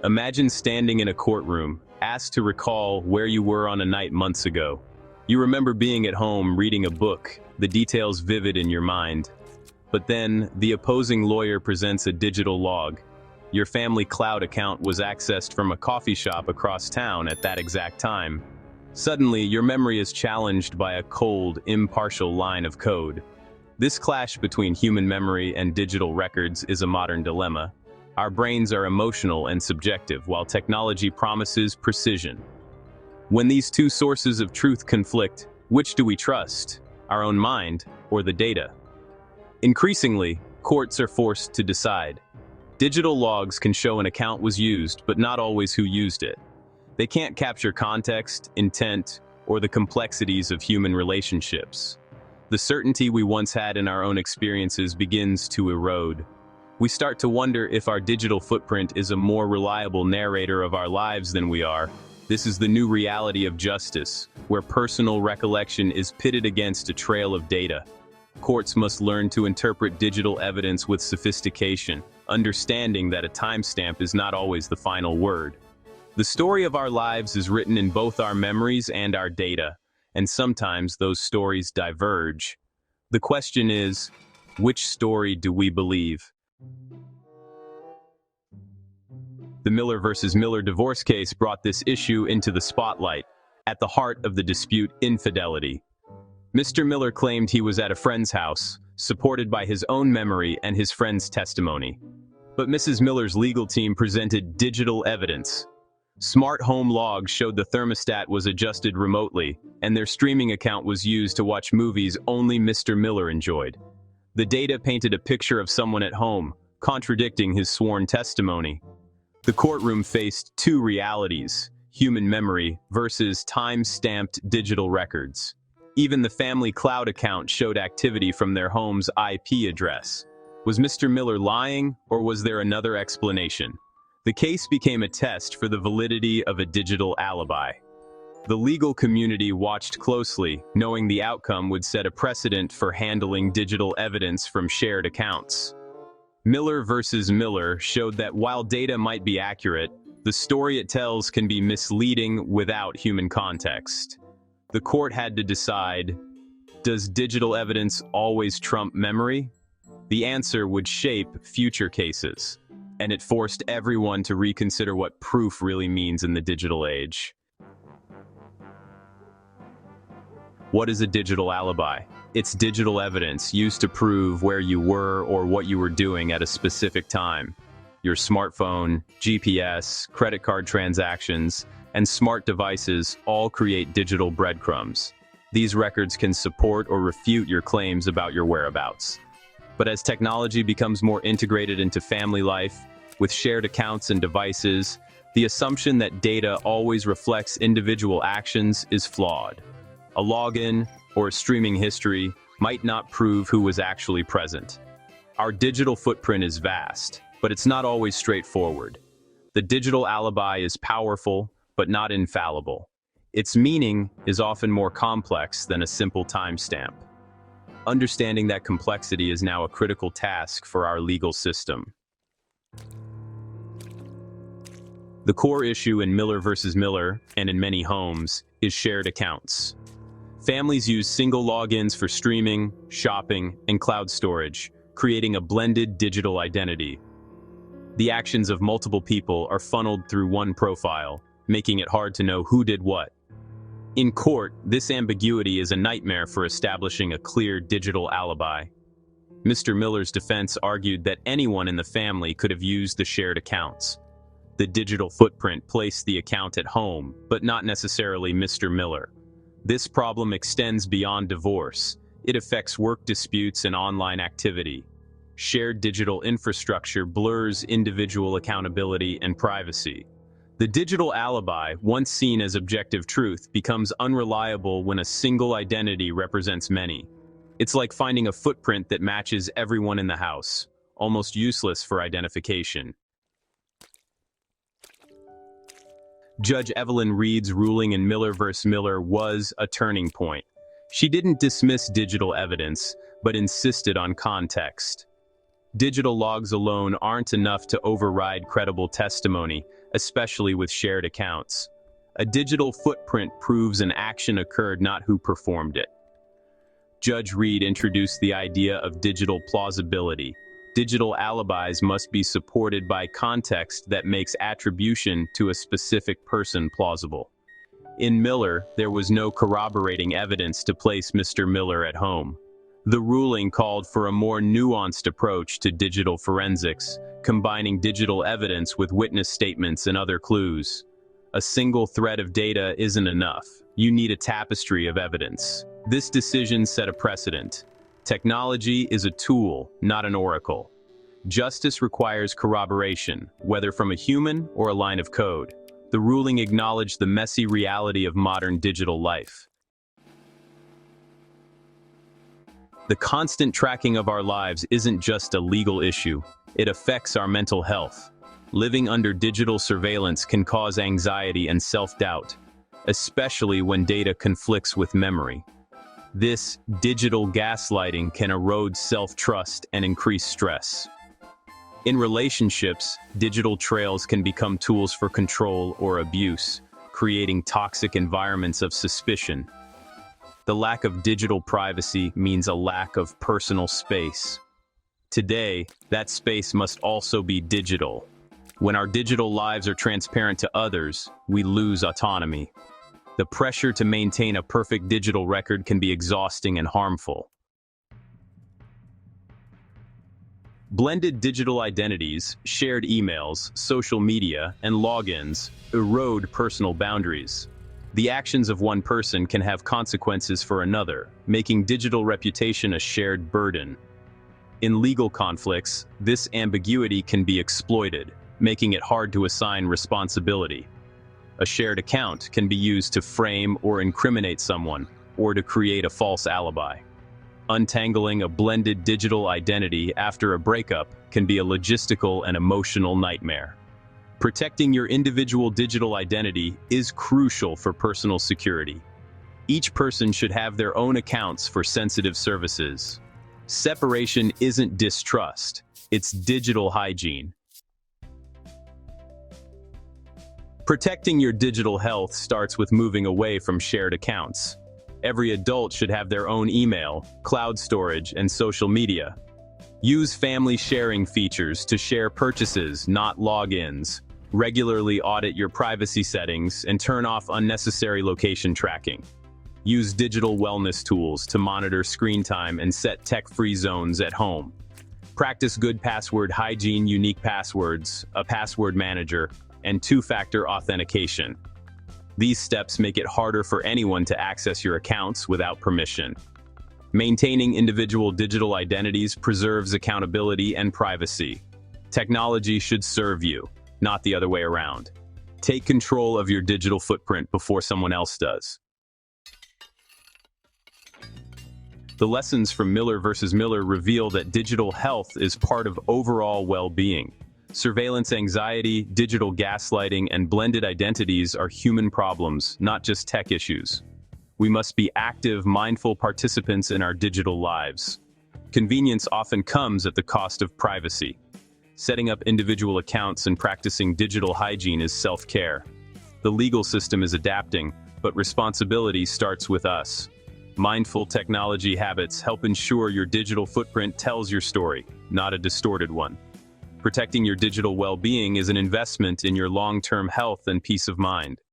Imagine standing in a courtroom, asked to recall where you were on a night months ago. You remember being at home reading a book, the details vivid in your mind. But then, the opposing lawyer presents a digital log. Your family cloud account was accessed from a coffee shop across town at that exact time. Suddenly, your memory is challenged by a cold, impartial line of code. This clash between human memory and digital records is a modern dilemma. Our brains are emotional and subjective, while technology promises precision. When these two sources of truth conflict, which do we trust? Our own mind or the data? Increasingly, courts are forced to decide. Digital logs can show an account was used, but not always who used it. They can't capture context, intent, or the complexities of human relationships. The certainty we once had in our own experiences begins to erode. We start to wonder if our digital footprint is a more reliable narrator of our lives than we are. This is the new reality of justice, where personal recollection is pitted against a trail of data. Courts must learn to interpret digital evidence with sophistication, understanding that a timestamp is not always the final word. The story of our lives is written in both our memories and our data, and sometimes those stories diverge. The question is, which story do we believe? The Miller versus Miller divorce case brought this issue into the spotlight. At the heart of the dispute, infidelity. Mr. Miller claimed he was at a friend's house, supported by his own memory and his friend's testimony. But Mrs. Miller's legal team presented digital evidence. Smart home logs showed the thermostat was adjusted remotely, and their streaming account was used to watch movies only Mr. Miller enjoyed. The data painted a picture of someone at home, contradicting his sworn testimony. The courtroom faced two realities: human memory versus time-stamped digital records. Even the family cloud account showed activity from their home's IP address. Was Mr. Miller lying, or was there another explanation? The case became a test for the validity of a digital alibi. The legal community watched closely, knowing the outcome would set a precedent for handling digital evidence from shared accounts. Miller versus Miller showed that while data might be accurate, the story it tells can be misleading without human context. The court had to decide, does digital evidence always trump memory? The answer would shape future cases, and it forced everyone to reconsider what proof really means in the digital age. What is a digital alibi? It's digital evidence used to prove where you were or what you were doing at a specific time. Your smartphone, GPS, credit card transactions, and smart devices all create digital breadcrumbs. These records can support or refute your claims about your whereabouts. But as technology becomes more integrated into family life, with shared accounts and devices, the assumption that data always reflects individual actions is flawed. A login or a streaming history might not prove who was actually present. Our digital footprint is vast, but it's not always straightforward. The digital alibi is powerful, but not infallible. Its meaning is often more complex than a simple timestamp. Understanding that complexity is now a critical task for our legal system. The core issue in Miller versus Miller, and in many homes, is shared accounts. Families use single logins for streaming, shopping, and cloud storage, creating a blended digital identity. The actions of multiple people are funneled through one profile, making it hard to know who did what. In court, this ambiguity is a nightmare for establishing a clear digital alibi. Mr. Miller's defense argued that anyone in the family could have used the shared accounts. The digital footprint placed the account at home, but not necessarily Mr. Miller. This problem extends beyond divorce. It affects work disputes and online activity. Shared digital infrastructure blurs individual accountability and privacy. The digital alibi, once seen as objective truth, becomes unreliable when a single identity represents many. It's like finding a footprint that matches everyone in the house, almost useless for identification. Judge Evelyn Reed's ruling in Miller vs. Miller was a turning point. She didn't dismiss digital evidence, but insisted on context. Digital logs alone aren't enough to override credible testimony. especially with shared accounts. A digital footprint proves an action occurred, not who performed it. Judge Reed introduced the idea of digital plausibility. Digital alibis must be supported by context that makes attribution to a specific person plausible. In Miller, there was no corroborating evidence to place Mr. Miller at home. The ruling called for a more nuanced approach to digital forensics, combining digital evidence with witness statements and other clues. A single thread of data isn't enough. You need a tapestry of evidence. This decision set a precedent. Technology is a tool, not an oracle. Justice requires corroboration, whether from a human or a line of code. The ruling acknowledged the messy reality of modern digital life. The constant tracking of our lives isn't just a legal issue, it affects our mental health. Living under digital surveillance can cause anxiety and self-doubt, especially when data conflicts with memory. This digital gaslighting can erode self-trust and increase stress. In relationships, digital trails can become tools for control or abuse, creating toxic environments of suspicion. The lack of digital privacy means a lack of personal space. Today, that space must also be digital. When our digital lives are transparent to others, we lose autonomy. The pressure to maintain a perfect digital record can be exhausting and harmful. Blended digital identities, shared emails, social media, and logins erode personal boundaries. The actions of one person can have consequences for another, making digital reputation a shared burden. In legal conflicts, this ambiguity can be exploited, making it hard to assign responsibility. A shared account can be used to frame or incriminate someone, or to create a false alibi. Untangling a blended digital identity after a breakup can be a logistical and emotional nightmare. Protecting your individual digital identity is crucial for personal security. Each person should have their own accounts for sensitive services. Separation isn't distrust, it's digital hygiene. Protecting your digital health starts with moving away from shared accounts. Every adult should have their own email, cloud storage, and social media. Use family sharing features to share purchases, not logins. Regularly audit your privacy settings and turn off unnecessary location tracking. Use digital wellness tools to monitor screen time and set tech-free zones at home. Practice good password hygiene, unique passwords, a password manager, and two-factor authentication. These steps make it harder for anyone to access your accounts without permission. Maintaining individual digital identities preserves accountability and privacy. Technology should serve you, not the other way around. Take control of your digital footprint before someone else does. The lessons from Miller versus Miller reveal that digital health is part of overall well-being. Surveillance anxiety, digital gaslighting, and blended identities are human problems, not just tech issues. We must be active, mindful participants in our digital lives. Convenience often comes at the cost of privacy. Setting up individual accounts and practicing digital hygiene is self-care. The legal system is adapting, but responsibility starts with us. Mindful technology habits help ensure your digital footprint tells your story, not a distorted one. Protecting your digital well-being is an investment in your long-term health and peace of mind.